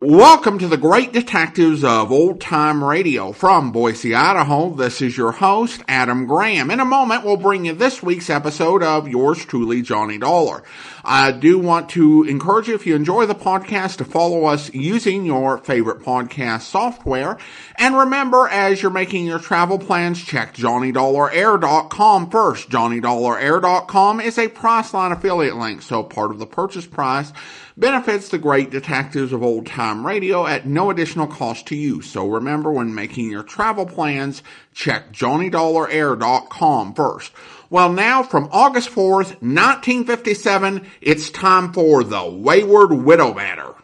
Welcome to the Great Detectives of Old Time Radio. From Boise, Idaho, this is your host, Adam Graham. In a moment, we'll bring you this week's episode of yours truly, Johnny Dollar. I do want to encourage you, if you enjoy the podcast, to follow us using your favorite podcast software. And remember, as you're making your travel plans, check JohnnyDollarAir.com first. JohnnyDollarAir.com is a Priceline affiliate link, so part of the purchase price benefits the Great Detectives of Old Time Radio at no additional cost to you. So remember, when making your travel plans, check JohnnyDollarAir.com first. Well, now, from August 4th, 1957, it's time for the Wayward Widow Matter.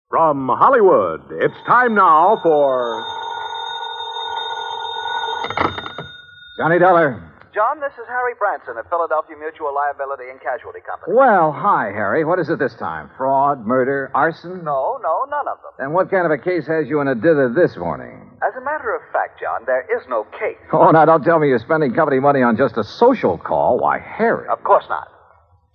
From Hollywood, it's time now for... Johnny Dollar. John, this is Harry Branson at Philadelphia Mutual Liability and Casualty Company. Well, hi, Harry. What is it this time? Fraud, murder, arson? No, none of them. Then what kind of a case has you in a dither this morning? As a matter of fact, John, there is no case. Oh, now don't tell me you're spending company money on just a social call. Why, Harry. Of course not.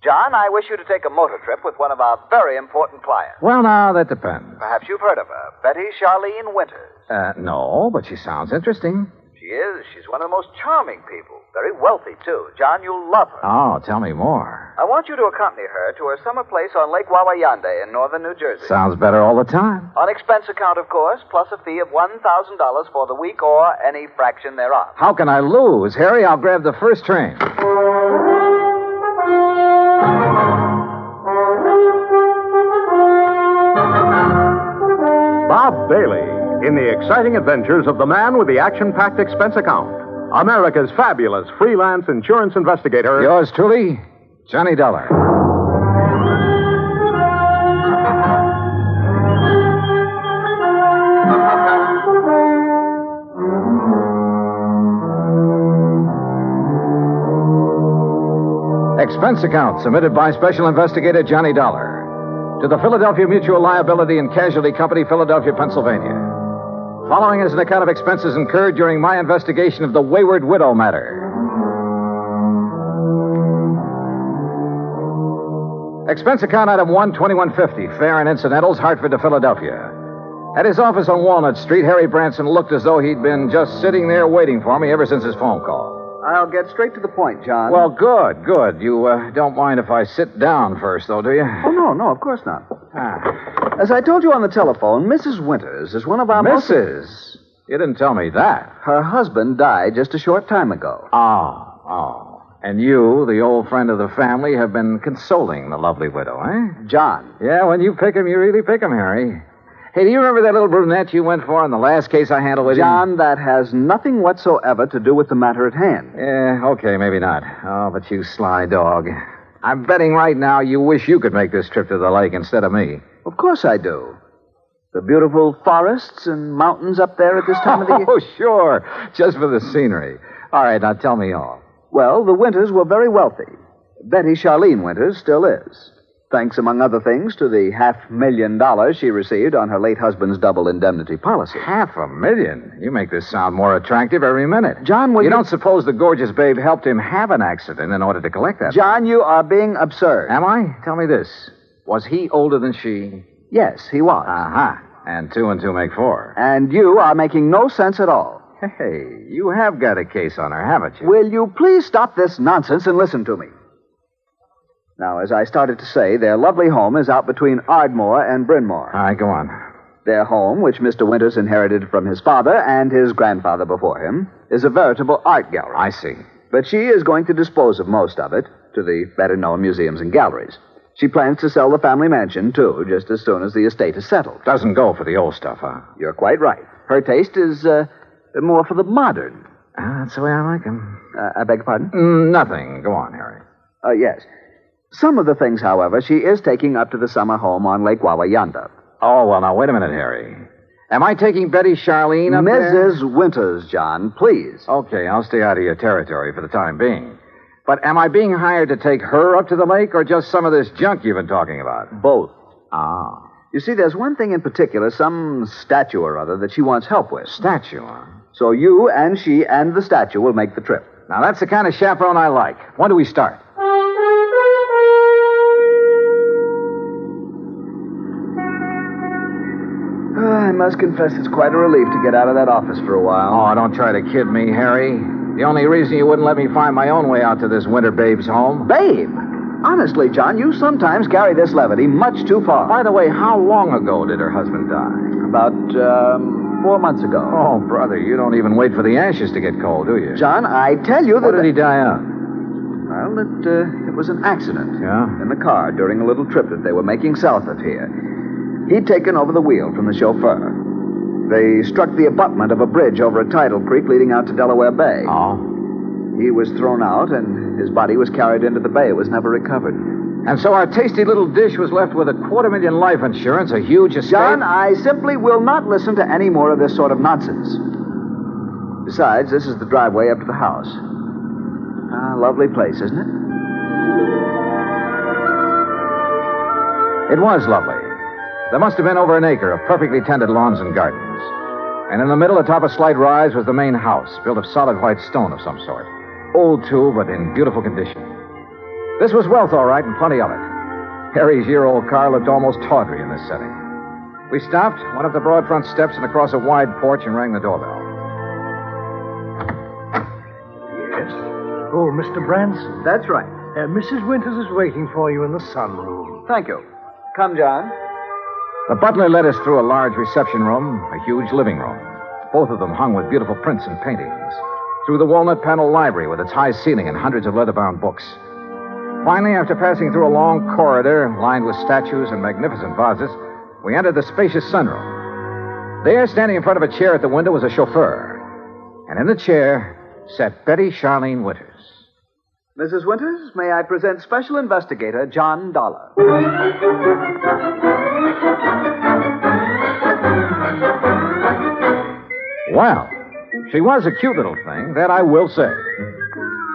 John, I wish you to take a motor trip with one of our very important clients. Well, now, that depends. Perhaps you've heard of her, Betty Charlene Winters. No, but she sounds interesting. She is. She's one of the most charming people. Very wealthy, too. John, you'll love her. Oh, tell me more. I want you to accompany her to her summer place on Lake Wawayanda in northern New Jersey. Sounds better all the time. On expense account, of course, plus a fee of $1,000 for the week or any fraction thereof. How can I lose? Harry, I'll grab the first train. Bob Bailey in the exciting adventures of the man with the action-packed expense account. America's fabulous freelance insurance investigator. Yours truly, Johnny Dollar. Expense account submitted by Special Investigator Johnny Dollar to the Philadelphia Mutual Liability and Casualty Company, Philadelphia, Pennsylvania. Following is an account of expenses incurred during my investigation of the Wayward Widow matter. Expense account item 12150, fare and incidentals, Hartford to Philadelphia. At his office on Walnut Street, Harry Branson looked as though he'd been just sitting there waiting for me ever since his phone call. I'll get straight to the point, John. Well, good. You don't mind if I sit down first, though, do you? Oh, no, of course not. As I told you on the telephone, Mrs. Winters is one of our Mrs.? You didn't tell me that. Her husband died just a short time ago. Oh. And you, the old friend of the family, have been consoling the lovely widow, eh? John. Yeah, when you pick him, you really pick him, Harry. Hey, do you remember that little brunette you went for in the last case I handled with you? John, that has nothing whatsoever to do with the matter at hand. Yeah, okay, maybe not. Oh, but you sly dog. I'm betting right now you wish you could make this trip to the lake instead of me. Of course I do. The beautiful forests and mountains up there at this time of the year. Oh, sure. Just for the scenery. All right, now tell me all. Well, the Winters were very wealthy. Betty Charlene Winters still is. Thanks, among other things, to the $500,000 she received on her late husband's double indemnity policy. $500,000? You make this sound more attractive every minute. John, you don't suppose the gorgeous babe helped him have an accident in order to collect that? John, you are being absurd. Am I? Tell me this. Was he older than she? Yes, he was. Uh-huh. And 2 and 2 make 4. And you are making no sense at all. Hey, you have got a case on her, haven't you? Will you please stop this nonsense and listen to me? Now, as I started to say, their lovely home is out between Ardmore and Bryn Mawr. All right, go on. Their home, which Mr. Winters inherited from his father and his grandfather before him, is a veritable art gallery. I see. But she is going to dispose of most of it to the better-known museums and galleries. She plans to sell the family mansion, too, just as soon as the estate is settled. Doesn't go for the old stuff, huh? You're quite right. Her taste is more for the modern. That's the way I like them. I beg your pardon? Nothing. Go on, Harry. Yes. Some of the things, however, she is taking up to the summer home on Lake Wawayanda. Oh, well, now, wait a minute, Harry. Am I taking Betty Charlene up there? Mrs. Winters, John, please. Okay, I'll stay out of your territory for the time being. But am I being hired to take her up to the lake or just some of this junk you've been talking about? Both. Ah. You see, there's one thing in particular, some statue or other, that she wants help with. Statue, huh? So you and she and the statue will make the trip. Now, that's the kind of chaperone I like. When do we start? I must confess it's quite a relief to get out of that office for a while. Oh, don't try to kid me, Harry. The only reason you wouldn't let me find my own way out to this winter babe's home. Babe! Honestly, John, you sometimes carry this levity much too far. By the way, how long ago did her husband die? About, 4 months ago. Oh, brother, you don't even wait for the ashes to get cold, do you? John, I tell you that... What did he die of? Well, it was an accident. Yeah? In the car during a little trip that they were making south of here. He'd taken over the wheel from the chauffeur. They struck the abutment of a bridge over a tidal creek leading out to Delaware Bay. Oh? He was thrown out, and his body was carried into the bay. It was never recovered. And so our tasty little dish was left with $250,000 life insurance, a huge estate... John, I simply will not listen to any more of this sort of nonsense. Besides, this is the driveway up to the house. Lovely place, isn't it? It was lovely. There must have been over an acre of perfectly tended lawns and gardens. And in the middle, atop a slight rise, was the main house, built of solid white stone of some sort. Old, too, but in beautiful condition. This was wealth, all right, and plenty of it. Harry's year-old car looked almost tawdry in this setting. We stopped, went up the broad front steps and across a wide porch and rang the doorbell. Yes? Oh, Mr. Branson. That's right. Mrs. Winters is waiting for you in the sunroom. Thank you. Come, John. The butler led us through a large reception room, a huge living room. Both of them hung with beautiful prints and paintings. Through the walnut-paneled library with its high ceiling and hundreds of leather-bound books. Finally, after passing through a long corridor lined with statues and magnificent vases, we entered the spacious sunroom. There, standing in front of a chair at the window, was a chauffeur. And in the chair sat Betty Charlene Winters. Mrs. Winters, may I present Special Investigator John Dollar. Well, she was a cute little thing, that I will say.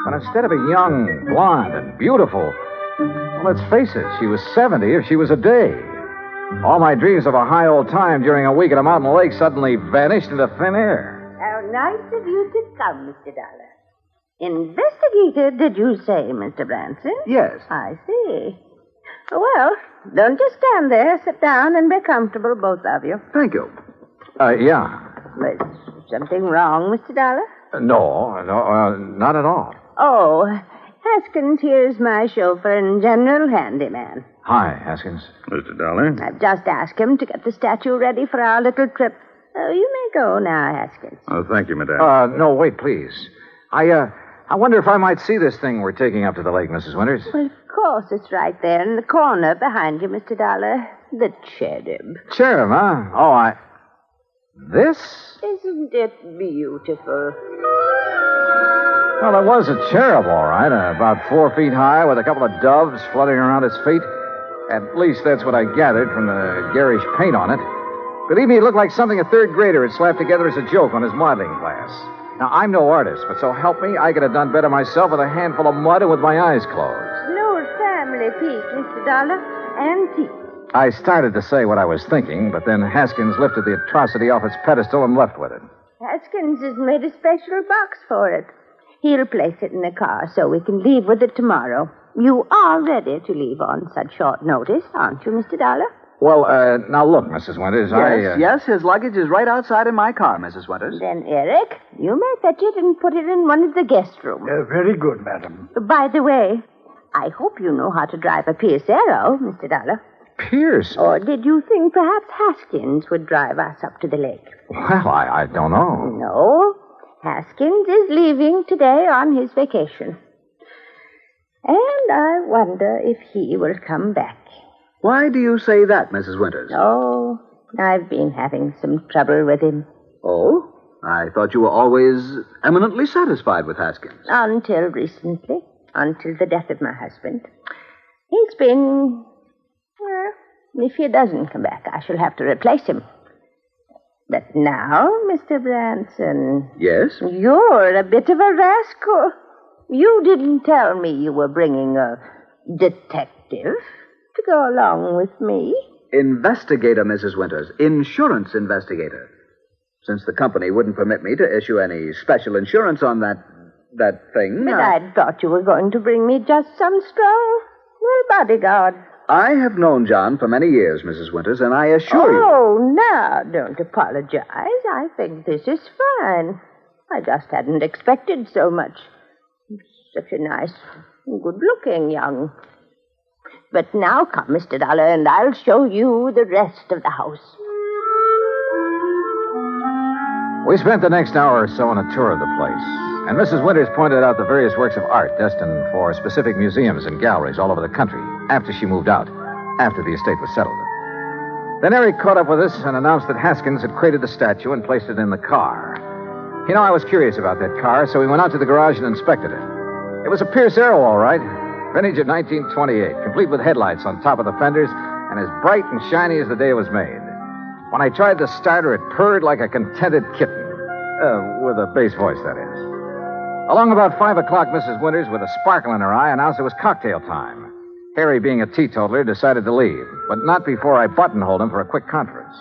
But instead of a young, blonde, and beautiful, well, let's face it, she was 70 if she was a day. All my dreams of a high old time during a week at a mountain lake suddenly vanished into thin air. How nice of you to come, Mr. Dollar. Investigator, did you say, Mr. Branson? Yes. I see. Well, don't just stand there. Sit down and be comfortable, both of you. Thank you. Yeah. Is something wrong, Mr. Dollar? No, not at all. Oh, Haskins here's my chauffeur and general handyman. Hi, Haskins. Mr. Dollar? I've just asked him to get the statue ready for our little trip. Oh, you may go now, Haskins. Oh, thank you, madame. No, wait, please. I wonder if I might see this thing we're taking up to the lake, Mrs. Winters. Well, of course, it's right there in the corner behind you, Mr. Dollar. The cherub. Cherub, huh? Oh, This? Isn't it beautiful? Well, it was a cherub, all right. About 4 feet high with a couple of doves fluttering around its feet. At least that's what I gathered from the garish paint on it. Believe me, it looked like something a third grader had slapped together as a joke on his modeling class. Now, I'm no artist, but so help me, I could have done better myself with a handful of mud and with my eyes closed. An old family piece, Mr. Dollar. Antique. I started to say what I was thinking, but then Haskins lifted the atrocity off its pedestal and left with it. Haskins has made a special box for it. He'll place it in the car so we can leave with it tomorrow. You are ready to leave on such short notice, aren't you, Mr. Dollar? Well, now look, Mrs. Winters, Yes, his luggage is right outside in my car, Mrs. Winters. Then, Eric, you may fetch it and put it in one of the guest rooms. Very good, madam. By the way, I hope you know how to drive a Pierce Arrow, Mr. Dollar. Pierce? Or did you think perhaps Haskins would drive us up to the lake? Well, I don't know. No. Haskins is leaving today on his vacation. And I wonder if he will come back. Why do you say that, Mrs. Winters? Oh, I've been having some trouble with him. Oh? I thought you were always eminently satisfied with Haskins. Until recently. Until the death of my husband. He's been... Well, if he doesn't come back, I shall have to replace him. But now, Mr. Branson... Yes? You're a bit of a rascal. You didn't tell me you were bringing a detective to go along with me. Investigator, Mrs. Winters. Insurance investigator. Since the company wouldn't permit me to issue any special insurance on that thing... But I thought you were going to bring me just some strong, bodyguard. I have known John for many years, Mrs. Winters, and I assure you... Oh, now, don't apologize. I think this is fine. I just hadn't expected so much. Such a nice, good-looking young... But now come, Mr. Dollar, and I'll show you the rest of the house. We spent the next hour or so on a tour of the place, and Mrs. Winters pointed out the various works of art destined for specific museums and galleries all over the country after she moved out, after the estate was settled. Then Eric caught up with us and announced that Haskins had created the statue and placed it in the car. You know, I was curious about that car, so we went out to the garage and inspected it. It was a Pierce Arrow, all right. Vintage of 1928, complete with headlights on top of the fenders and as bright and shiny as the day it was made. When I tried the starter, it purred like a contented kitten. With a bass voice, that is. Along about 5 o'clock, Mrs. Winters, with a sparkle in her eye, announced it was cocktail time. Harry, being a teetotaler, decided to leave, but not before I buttonholed him for a quick conference.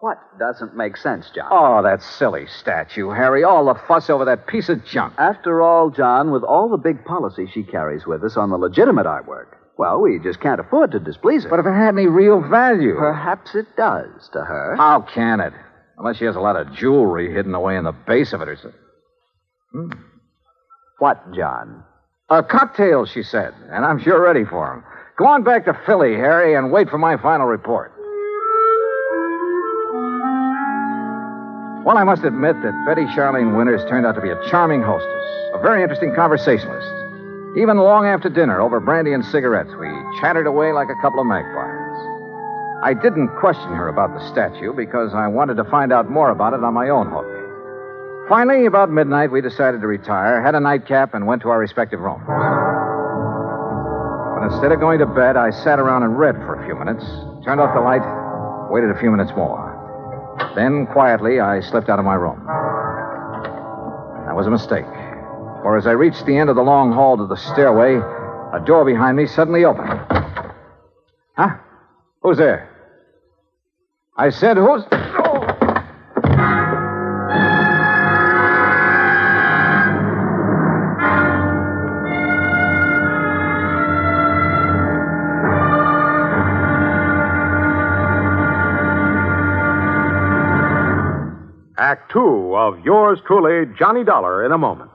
What doesn't make sense, John? Oh, that silly statue, Harry. All the fuss over that piece of junk. After all, John, with all the big policy she carries with us on the legitimate artwork, well, we just can't afford to displease her. But if it had any real value... Perhaps it does to her. How can it? Unless she has a lot of jewelry hidden away in the base of it or something. What, John? A cocktail, she said, and I'm sure ready for him. Go on back to Philly, Harry, and wait for my final report. Well, I must admit that Betty Charlene Winters turned out to be a charming hostess, a very interesting conversationalist. Even long after dinner, over brandy and cigarettes, we chattered away like a couple of magpies. I didn't question her about the statue because I wanted to find out more about it on my own hook. Finally, about midnight, we decided to retire, had a nightcap, and went to our respective rooms. But instead of going to bed, I sat around and read for a few minutes, turned off the light, waited a few minutes more. Then, quietly, I slipped out of my room. That was a mistake. For as I reached the end of the long hall to the stairway, a door behind me suddenly opened. Huh? Who's there? I said, who's... Oh. Act two of yours truly, Johnny Dollar, in a moment.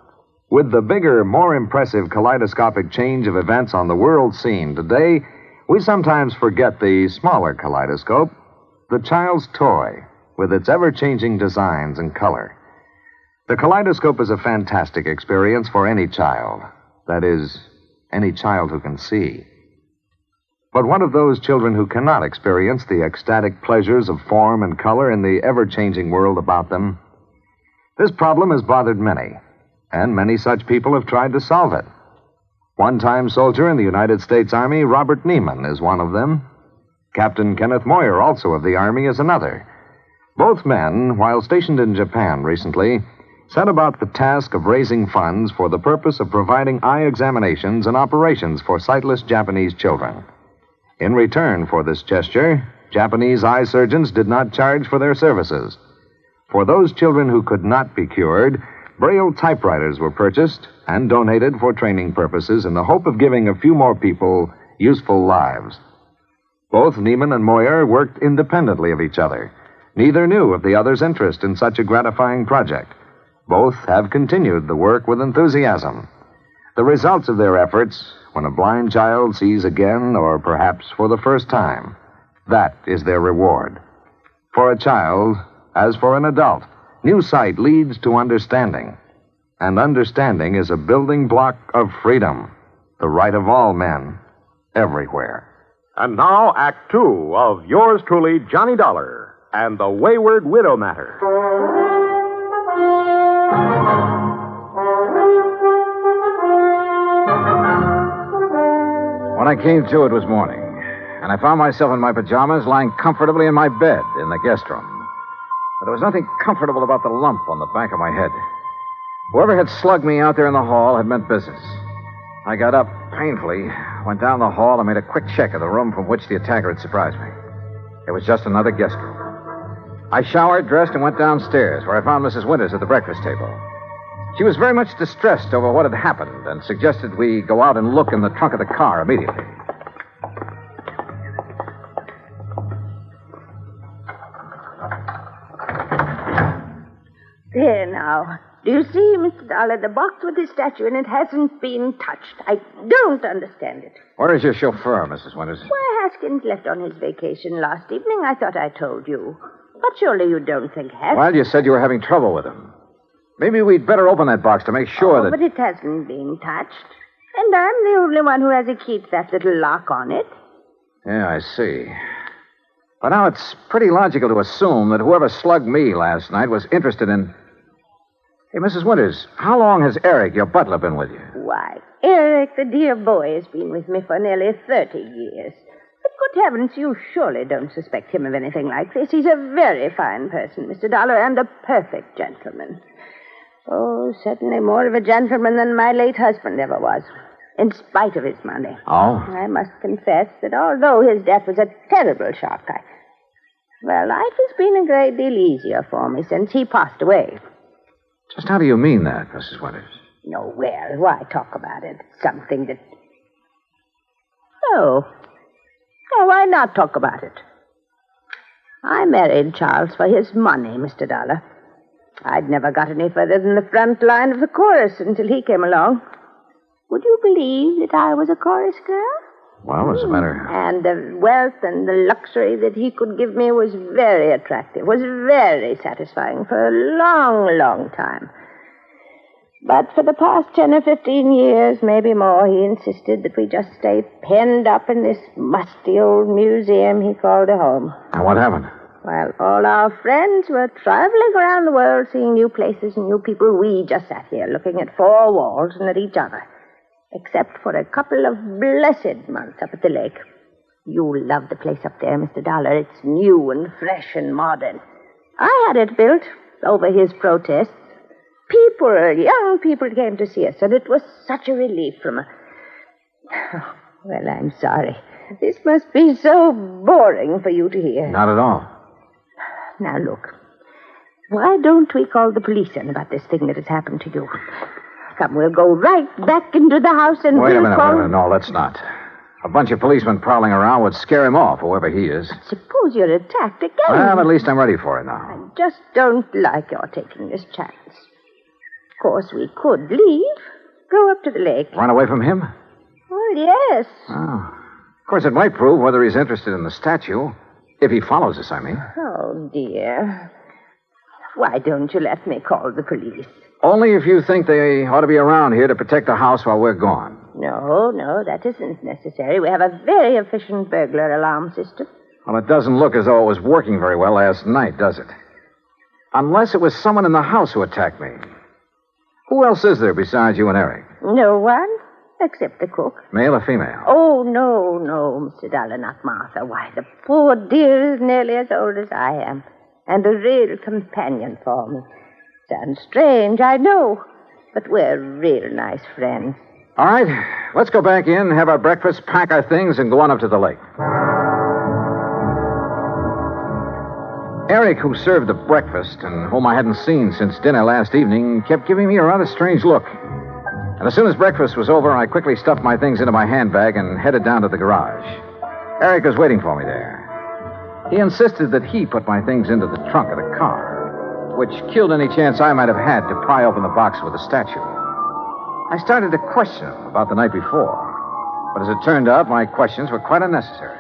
With the bigger, more impressive kaleidoscopic change of events on the world scene today, we sometimes forget the smaller kaleidoscope, the child's toy, with its ever-changing designs and color. The kaleidoscope is a fantastic experience for any child. That is, any child who can see. But what of those children who cannot experience the ecstatic pleasures of form and color in the ever-changing world about them? This problem has bothered many, and many such people have tried to solve it. One-time soldier in the United States Army, Robert Neiman, is one of them. Captain Kenneth Moyer, also of the Army, is another. Both men, while stationed in Japan recently, set about the task of raising funds for the purpose of providing eye examinations and operations for sightless Japanese children. In return for this gesture, Japanese eye surgeons did not charge for their services. For those children who could not be cured, Braille typewriters were purchased and donated for training purposes in the hope of giving a few more people useful lives. Both Neiman and Moyer worked independently of each other. Neither knew of the other's interest in such a gratifying project. Both have continued the work with enthusiasm. The results of their efforts, when a blind child sees again, or perhaps for the first time, that is their reward. For a child, as for an adult, new sight leads to understanding. And understanding is a building block of freedom, the right of all men, everywhere. And now, Act two of yours truly, Johnny Dollar, and the Wayward Widow Matter. When I came to, it was morning, and I found myself in my pajamas lying comfortably in my bed in the guest room. But there was nothing comfortable about the lump on the back of my head. Whoever had slugged me out there in the hall had meant business. I got up painfully, went down the hall, and made a quick check of the room from which the attacker had surprised me. It was just another guest room. I showered, dressed, and went downstairs, where I found Mrs. Winters at the breakfast table. She was very much distressed over what had happened and suggested we go out and look in the trunk of the car immediately. There now. Do you see, Mr. Dollar, the box with the statue in it hasn't been touched. I don't understand it. Where is your chauffeur, Mrs. Winters? Why, Haskins left on his vacation last evening. I thought I told you. But surely you don't think Haskins... Well, you said you were having trouble with him. Maybe we'd better open that box to make sure that... But it hasn't been touched. And I'm the only one who has to keep that little lock on it. Yeah, I see. But now it's pretty logical to assume that whoever slugged me last night was interested in... Hey, Mrs. Winters, how long has Eric, your butler, been with you? Why, Eric, the dear boy, has been with me for nearly 30 years. But good heavens, you surely don't suspect him of anything like this. He's a very fine person, Mr. Dollar, and a perfect gentleman. Oh, certainly more of a gentleman than my late husband ever was, in spite of his money. Oh? I must confess that although his death was a terrible shock, life has been a great deal easier for me since he passed away. Just how do you mean that, Mrs. Winters? No, well, why talk about it? Something that... Oh, why not talk about it? I married Charles for his money, Mr. Dollar. I'd never got any further than the front line of the chorus until he came along. Would you believe that I was a chorus girl? Well, as a matter... And the wealth and the luxury that he could give me was very attractive, was very satisfying for a long, long time. But for the past 10 or 15 years, maybe more, he insisted that we just stay penned up in this musty old museum he called a home. And what happened? While all our friends were traveling around the world, seeing new places and new people, we just sat here looking at four walls and at each other. Except for a couple of blessed months up at the lake. You'll love the place up there, Mr. Dollar. It's new and fresh and modern. I had it built over his protests. Young people came to see us, and it was such a relief from a... Oh, well, I'm sorry. This must be so boring for you to hear. Not at all. Now, look. Why don't we call the police in about this thing that has happened to you? Come, we'll go right back into the house and Wait a minute. No, No, let's not. A bunch of policemen prowling around would scare him off, whoever he is. Suppose you're attacked again. Well, at least I'm ready for it now. I just don't like your taking this chance. Of course, we could leave. Go up to the lake. Run away from him? Well, yes. Oh. Of course, it might prove whether he's interested in the statue. If he follows us, I mean. Oh, dear. Why don't you let me call the police? Only if you think they ought to be around here to protect the house while we're gone. No, that isn't necessary. We have a very efficient burglar alarm system. Well, it doesn't look as though it was working very well last night, does it? Unless it was someone in the house who attacked me. Who else is there besides you and Eric? No one, except the cook. Male or female? Oh, no, Mr. Dollar, not Martha. Why, the poor dear is nearly as old as I am, and a real companion for me. Sounds strange, I know, but we're real nice friends. All right, let's go back in, have our breakfast, pack our things, and go on up to the lake. Eric, who served the breakfast and whom I hadn't seen since dinner last evening, kept giving me a rather strange look. And as soon as breakfast was over, I quickly stuffed my things into my handbag and headed down to the garage. Eric was waiting for me there. He insisted that he put my things into the trunk of the car, which killed any chance I might have had to pry open the box with the statue. I started to question him about the night before. But as it turned out, my questions were quite unnecessary.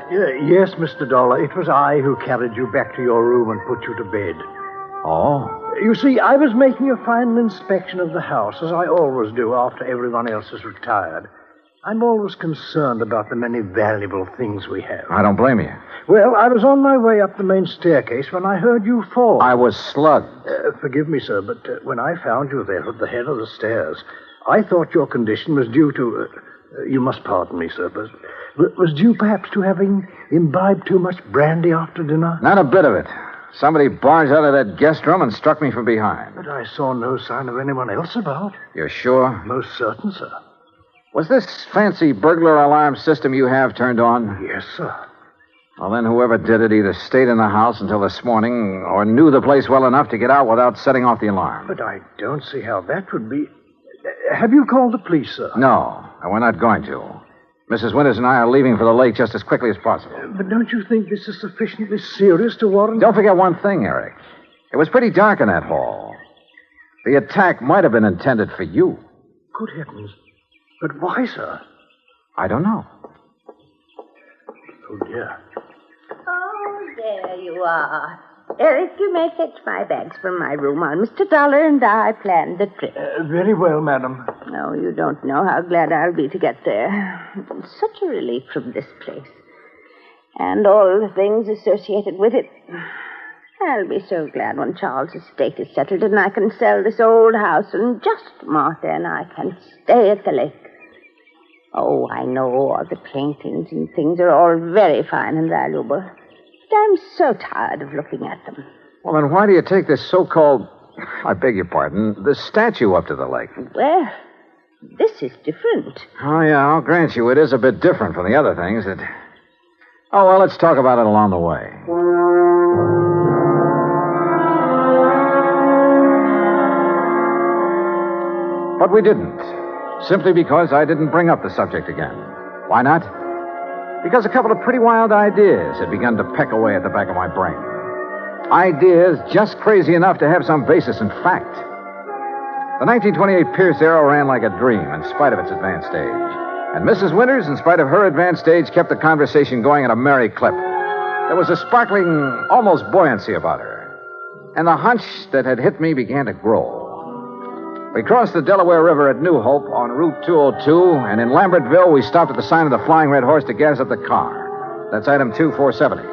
Yes, Mr. Dollar. It was I who carried you back to your room and put you to bed. Oh? You see, I was making a final inspection of the house, as I always do after everyone else has retired. I'm always concerned about the many valuable things we have. I don't blame you. Well, I was on my way up the main staircase when I heard you fall. I was slugged. Forgive me, sir, but when I found you there at the head of the stairs, I thought your condition was due to... you must pardon me, sir, but was due perhaps to having imbibed too much brandy after dinner? Not a bit of it. Somebody barged out of that guest room and struck me from behind. But I saw no sign of anyone else about. You're sure? Most certain, sir. Was this fancy burglar alarm system you have turned on? Yes, sir. Well, then whoever did it either stayed in the house until this morning or knew the place well enough to get out without setting off the alarm. But I don't see how that would be... Have you called the police, sir? No, and we're not going to. Mrs. Winters and I are leaving for the lake just as quickly as possible. But don't you think this is sufficiently serious to warrant... Don't forget one thing, Eric. It was pretty dark in that hall. The attack might have been intended for you. Good heavens. But why, sir? I don't know. Oh, dear. Oh, there you are. Eric, you may fetch my bags from my room on Mr. Dollar and I planned the trip. Very well, madam. No, you don't know how glad I'll be to get there. It's such a relief from this place. And all the things associated with it. I'll be so glad when Charles' estate is settled and I can sell this old house and just Martha and I can stay at the lake. Oh, I know all the paintings and things are all very fine and valuable. But I'm so tired of looking at them. Well, then why do you take this so-called, I beg your pardon, this statue up to the lake? Well, this is different. Oh, yeah, I'll grant you it is a bit different from the other things that... Oh, well, let's talk about it along the way. But we didn't. Simply because I didn't bring up the subject again. Why not? Because a couple of pretty wild ideas had begun to peck away at the back of my brain. Ideas just crazy enough to have some basis in fact. The 1928 Pierce Arrow ran like a dream in spite of its advanced age. And Mrs. Winters, in spite of her advanced age, kept the conversation going at a merry clip. There was a sparkling, almost buoyancy about her. And the hunch that had hit me began to grow. We crossed the Delaware River at New Hope on Route 202, and in Lambertville, we stopped at the sign of the Flying Red Horse to gas up the car. That's item 2470.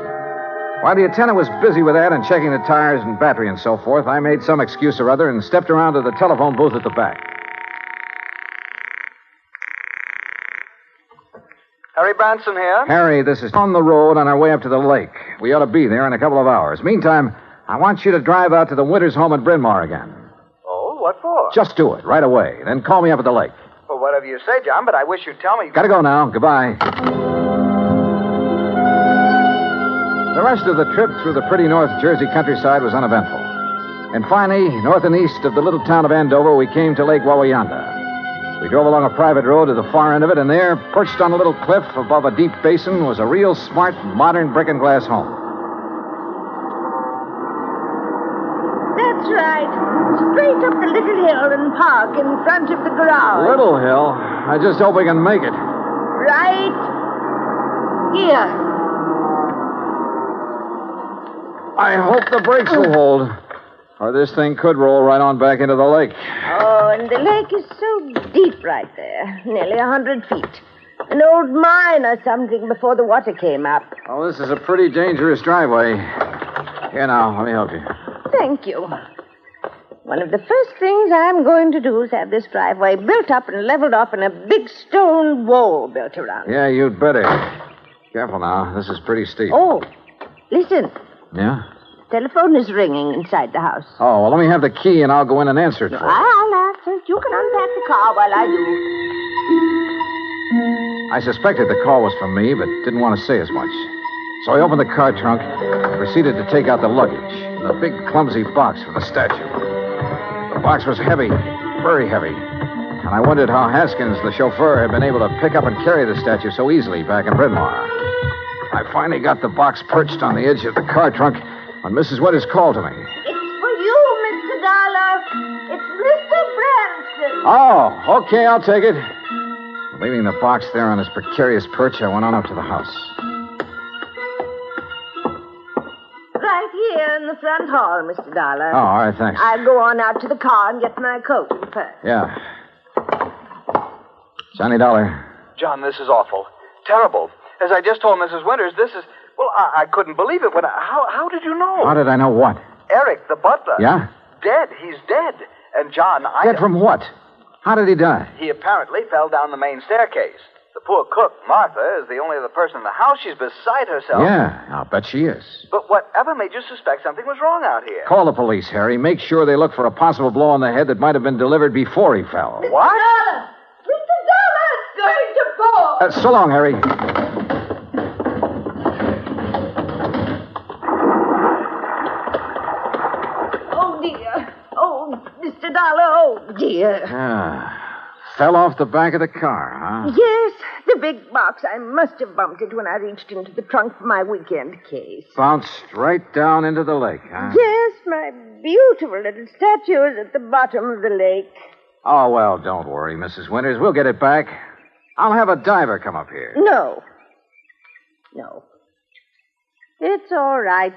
While the attendant was busy with that and checking the tires and battery and so forth, I made some excuse or other and stepped around to the telephone booth at the back. Harry Branson here. Harry, this is on the road on our way up to the lake. We ought to be there in a couple of hours. Meantime, I want you to drive out to the Winters home in Bryn Mawr again. Oh, what for? Just do it, right away. Then call me up at the lake. Well, whatever you say, John, but I wish you'd tell me... Gotta go now. Goodbye. The rest of the trip through the pretty North Jersey countryside was uneventful. And finally, north and east of the little town of Andover, we came to Lake Wawayanda. We drove along a private road to the far end of it, and there, perched on a little cliff above a deep basin, was a real smart, modern brick and glass home. That's right. Straight up the little hill and park in front of the garage. Little hill? I just hope we can make it. Right here. I hope the brakes will hold, or this thing could roll right on back into the lake. Oh, and the lake is so deep right there. Nearly 100 feet. An old mine or something before the water came up. Oh, this is a pretty dangerous driveway. Here now, let me help you. Thank you. One of the first things I'm going to do is have this driveway built up and leveled off and a big stone wall built around it. Yeah, you'd better. Careful now. This is pretty steep. Oh, listen. Yeah? Telephone is ringing inside the house. Oh, well, let me have the key and I'll go in and answer it for you. I'll answer it. You can unpack the car while I do. I suspected the call was from me, but didn't want to say as much. So I opened the car trunk and proceeded to take out the luggage and the big, clumsy box for the statue. The box was heavy, very heavy. And I wondered how Haskins, the chauffeur, had been able to pick up and carry the statue so easily back in Bryn Mawr. I finally got the box perched on the edge of the car trunk when Mrs. Winters called to me. It's for you, Mr. Dollar. It's Mr. Branson. Oh, okay, I'll take it. Leaving the box there on its precarious perch, I went on up to the house. Right here in the front hall, Mr. Dollar. Oh, all right, thanks. I'll go on out to the car and get my coat and purse. Yeah. Johnny Dollar. John, this is awful. Terrible. As I just told Mrs. Winters, this is... Well, I couldn't believe it. How did you know? How did I know what? Eric, the butler. Yeah? Dead. He's dead. And John, Dead from what? How did he die? He apparently fell down the main staircase. The poor cook, Martha, is the only other person in the house. She's beside herself. Yeah, I'll bet she is. But whatever made you suspect something was wrong out here? Call the police, Harry. Make sure they look for a possible blow on the head that might have been delivered before he fell. What? Mr. Dollar's going to fall. So long, Harry. Oh, dear. Oh, Mr. Dollar. Oh, dear. Fell off the back of the car, huh? Yes, the big box. I must have bumped it when I reached into the trunk for my weekend case. Bounced right down into the lake, huh? Yes, my beautiful little statue is at the bottom of the lake. Oh, well, don't worry, Mrs. Winters. We'll get it back. I'll have a diver come up here. No. It's all right.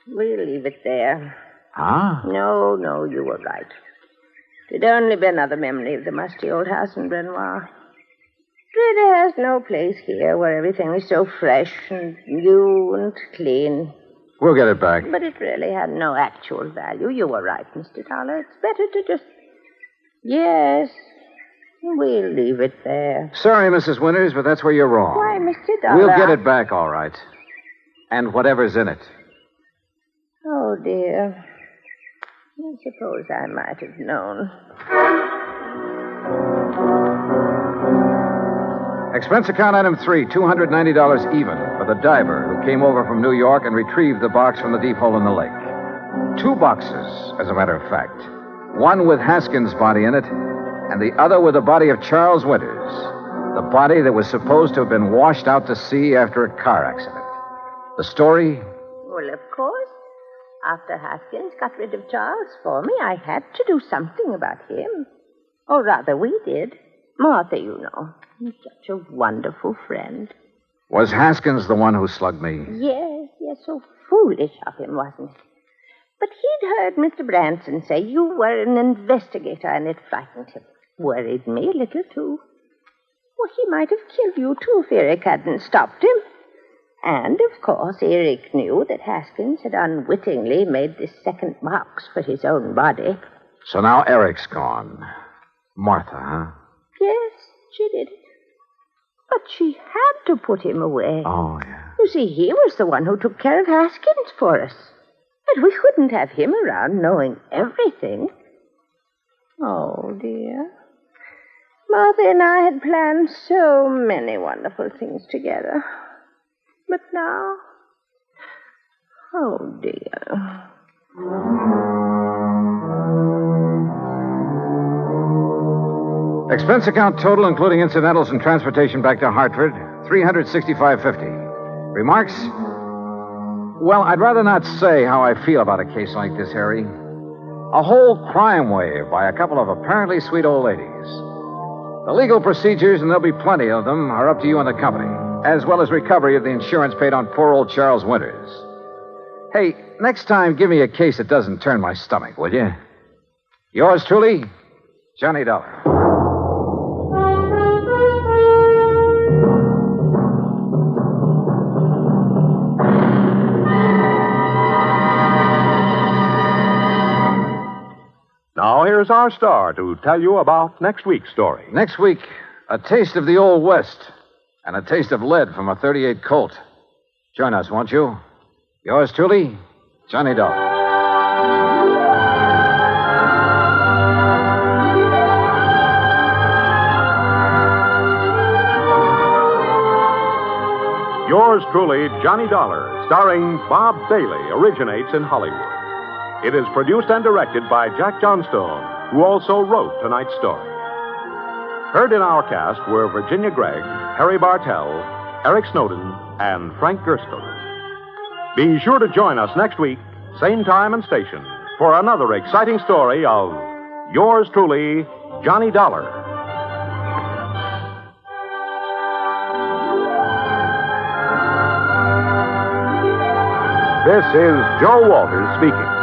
We'll leave it there. Ah? No, you were right. It'd only be another memory of the musty old house in Brenoir. It really has no place here where everything is so fresh and new and clean. We'll get it back. But it really had no actual value. You were right, Mr. Dollar. It's better to just... Yes, we'll leave it there. Sorry, Mrs. Winters, but that's where you're wrong. Why, Mr. Dollar... We'll get it back, all right. And whatever's in it. Oh, dear. I suppose I might have known. Expense account item 3, $290 even for the diver who came over from New York and retrieved the box from the deep hole in the lake. 2 boxes, as a matter of fact. One with Haskins' body in it, and the other with the body of Charles Winters. The body that was supposed to have been washed out to sea after a car accident. The story? Well, of course. After Haskins got rid of Charles for me, I had to do something about him. Or rather, we did. Martha, you know. He's such a wonderful friend. Was Haskins the one who slugged me? Yes, so foolish of him, wasn't it? But he'd heard Mr. Branson say you were an investigator, and it frightened him. Worried me a little, too. Well, he might have killed you, too, if Eric hadn't stopped him. And, of course, Eric knew that Haskins had unwittingly made this second box for his own body. So now Eric's gone. Martha, huh? Yes, she did it. But she had to put him away. Oh, yeah. You see, he was the one who took care of Haskins for us. And we couldn't have him around knowing everything. Oh, dear. Martha and I had planned so many wonderful things together. But now... Oh, dear. Expense account total, including incidentals and transportation back to Hartford, $365.50. Remarks? Well, I'd rather not say how I feel about a case like this, Harry. A whole crime wave by a couple of apparently sweet old ladies. The legal procedures, and there'll be plenty of them, are up to you and the company, as well as recovery of the insurance paid on poor old Charles Winters. Hey, next time, give me a case that doesn't turn my stomach, will you? Yours truly, Johnny Dollar. Now, here's our star to tell you about next week's story. Next week, a taste of the Old West and a taste of lead from a .38 Colt. Join us, won't you? Yours truly, Johnny Dollar. Yours truly, Johnny Dollar, starring Bob Bailey, originates in Hollywood. It is produced and directed by Jack Johnstone, who also wrote tonight's story. Heard in our cast were Virginia Gregg, Harry Bartell, Eric Snowden, and Frank Gerstle. Be sure to join us next week, same time and station, for another exciting story of Yours truly, Johnny Dollar. This is Joe Walters speaking.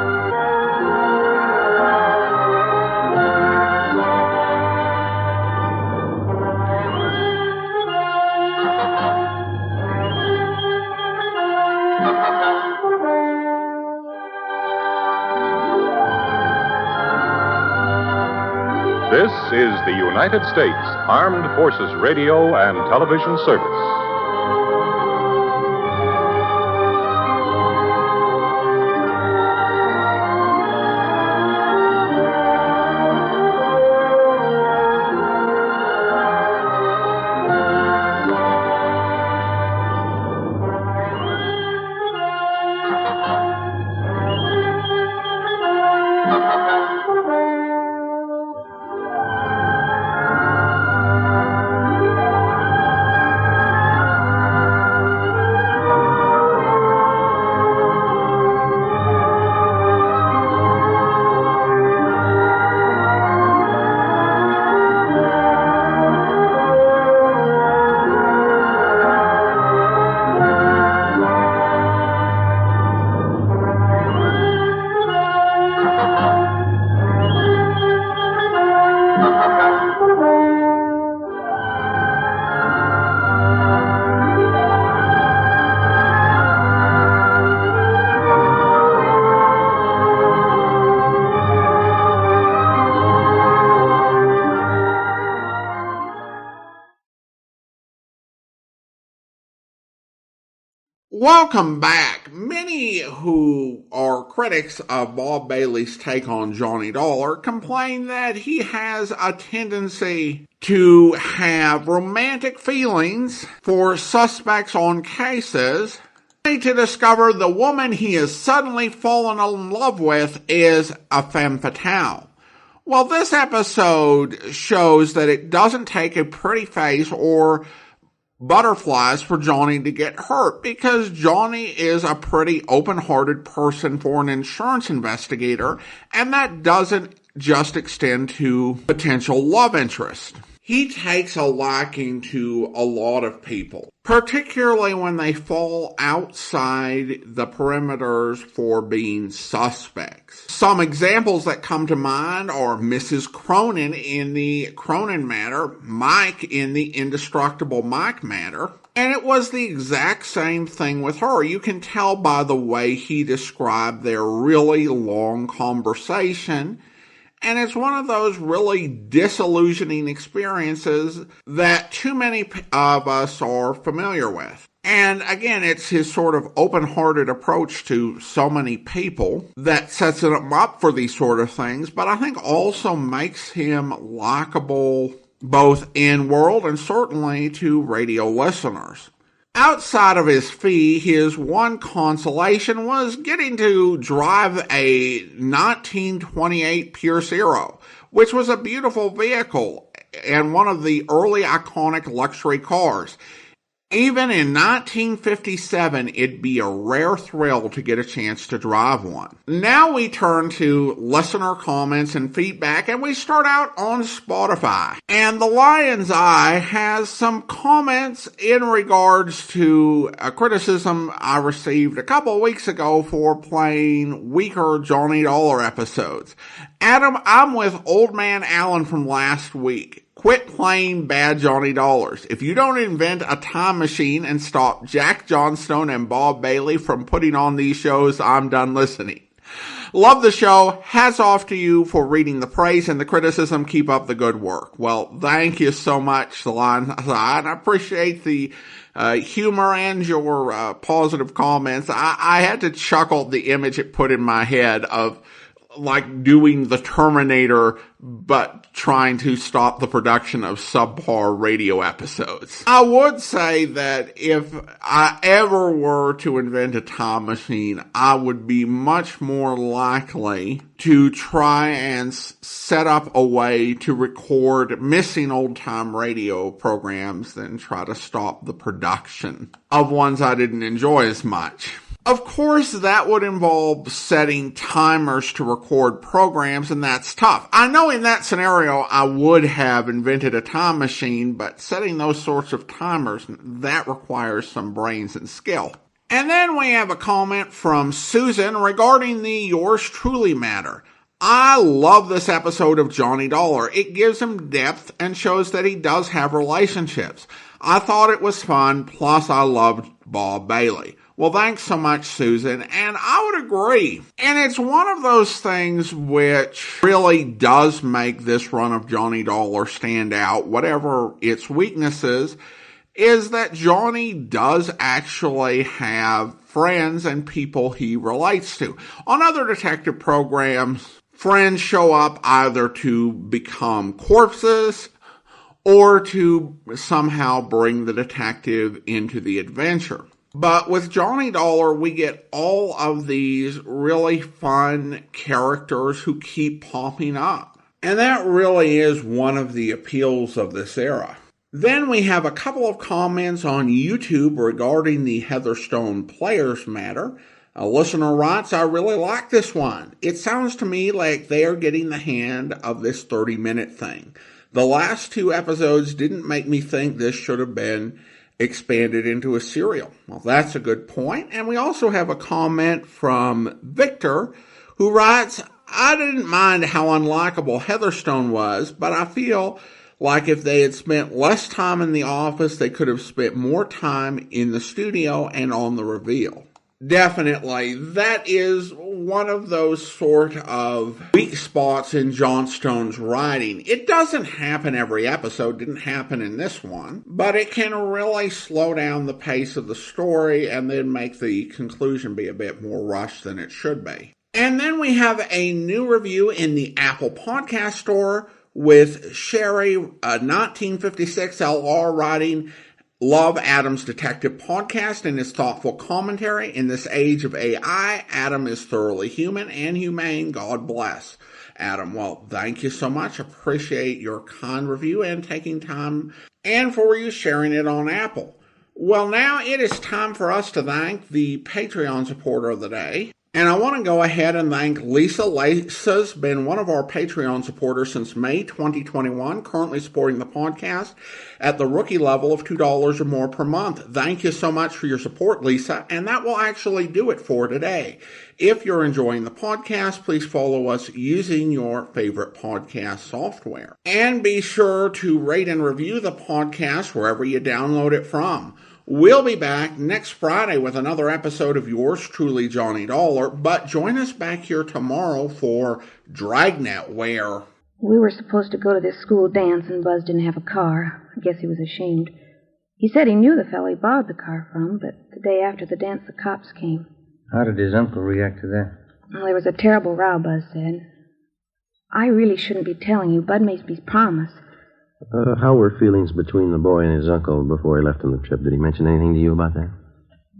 This is the United States Armed Forces Radio and Television Service. Welcome back. Many who are critics of Bob Bailey's take on Johnny Dollar complain that he has a tendency to have romantic feelings for suspects on cases, only to discover the woman he has suddenly fallen in love with is a femme fatale. Well, this episode shows that it doesn't take a pretty face or butterflies for Johnny to get hurt, because Johnny is a pretty open-hearted person for an insurance investigator, and that doesn't just extend to potential love interest. He takes a liking to a lot of people, particularly when they fall outside the perimeters for being suspects. Some examples that come to mind are Mrs. Cronin in the Cronin matter, Mike in the Indestructible Mike matter, and it was the exact same thing with her. You can tell by the way he described their really long conversation. And it's one of those really disillusioning experiences that too many of us are familiar with. And again, it's his sort of open-hearted approach to so many people that sets him up for these sort of things, but I think also makes him likable both in world and certainly to radio listeners. Outside of his fee, his one consolation was getting to drive a 1928 Pierce Arrow, which was a beautiful vehicle and one of the early iconic luxury cars. Even in 1957, it'd be a rare thrill to get a chance to drive one. Now we turn to listener comments and feedback, and we start out on Spotify. And the Lion's Eye has some comments in regards to a criticism I received a couple of weeks ago for playing weaker Johnny Dollar episodes. Adam, I'm with Old Man Allen from last week. Quit playing bad Johnny Dollars. If you don't invent a time machine and stop Jack Johnstone and Bob Bailey from putting on these shows, I'm done listening. Love the show. Hats off to you for reading the praise and the criticism. Keep up the good work. Well, thank you so much, the Lion's Eye. I appreciate the humor and your positive comments. I had to chuckle at the image it put in my head of like doing the Terminator, but trying to stop the production of subpar radio episodes. I would say that if I ever were to invent a time machine, I would be much more likely to try and set up a way to record missing old-time radio programs than try to stop the production of ones I didn't enjoy as much. Of course, that would involve setting timers to record programs, and that's tough. I know in that scenario, I would have invented a time machine, but setting those sorts of timers, that requires some brains and skill. And then we have a comment from Susan regarding the Yours Truly matter. I love this episode of Johnny Dollar. It gives him depth and shows that he does have relationships. I thought it was fun, plus I loved Bob Bailey. Well, thanks so much, Susan, and I would agree. And it's one of those things which really does make this run of Johnny Dollar stand out, whatever its weaknesses, is that Johnny does actually have friends and people he relates to. On other detective programs, friends show up either to become corpses or to somehow bring the detective into the adventure. But with Johnny Dollar, we get all of these really fun characters who keep popping up. And that really is one of the appeals of this era. Then we have a couple of comments on YouTube regarding the Heatherstone Players matter. A listener writes, I really like this one. It sounds to me like they are getting the hand of this 30-minute thing. The last two episodes didn't make me think this should have been expanded into a serial. Well, that's a good point. And we also have a comment from Victor who writes, I didn't mind how unlikable Heatherstone was, but I feel like if they had spent less time in the office, they could have spent more time in the studio and on the reveal. Definitely. That is one of those sort of weak spots in Johnstone's writing. It doesn't happen every episode, didn't happen in this one, but it can really slow down the pace of the story and then make the conclusion be a bit more rushed than it should be. And then we have a new review in the Apple Podcast Store with Sherry, a 1956 LR writing Love Adam's Detective Podcast and his thoughtful commentary. In this age of AI, Adam is thoroughly human and humane. God bless. Adam, well, thank you so much. Appreciate your kind review and taking time and for you sharing it on Apple. Well, now it is time for us to thank the Patreon supporter of the day. And I want to go ahead and thank Lisa. Lisa's been one of our Patreon supporters since May 2021, currently supporting the podcast at the rookie level of $2 or more per month. Thank you so much for your support, Lisa, and that will actually do it for today. If you're enjoying the podcast, please follow us using your favorite podcast software. And be sure to rate and review the podcast wherever you download it from. We'll be back next Friday with another episode of yours truly, Johnny Dollar, but join us back here tomorrow for Dragnet, where... We were supposed to go to this school dance, and Buzz didn't have a car. I guess he was ashamed. He said he knew the fellow he borrowed the car from, but the day after the dance, the cops came. How did his uncle react to that? Well, there was a terrible row, Buzz said. I really shouldn't be telling you. Bud made me promise. How were feelings between the boy and his uncle before he left on the trip? Did he mention anything to you about that?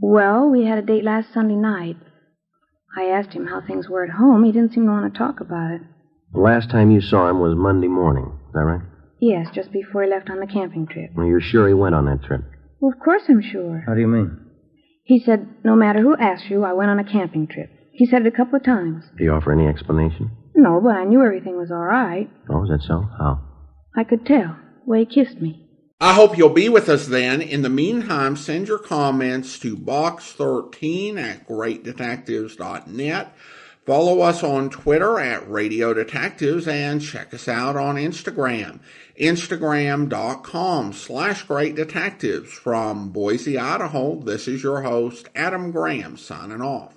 Well, we had a date last Sunday night. I asked him how things were at home. He didn't seem to want to talk about it. The last time you saw him was Monday morning. Is that right? Yes, just before he left on the camping trip. Well, you're sure he went on that trip? Well, of course I'm sure. How do you mean? He said, no matter who asked you, I went on a camping trip. He said it a couple of times. Did he offer any explanation? No, but I knew everything was all right. Oh, is that so? How? I could tell. The way he kissed me. I hope you'll be with us then. In the meantime, send your comments to box13@greatdetectives.net. Follow us on Twitter at Radio Detectives and check us out on Instagram. Instagram.com/greatdetectives. From Boise, Idaho, this is your host, Adam Graham, signing off.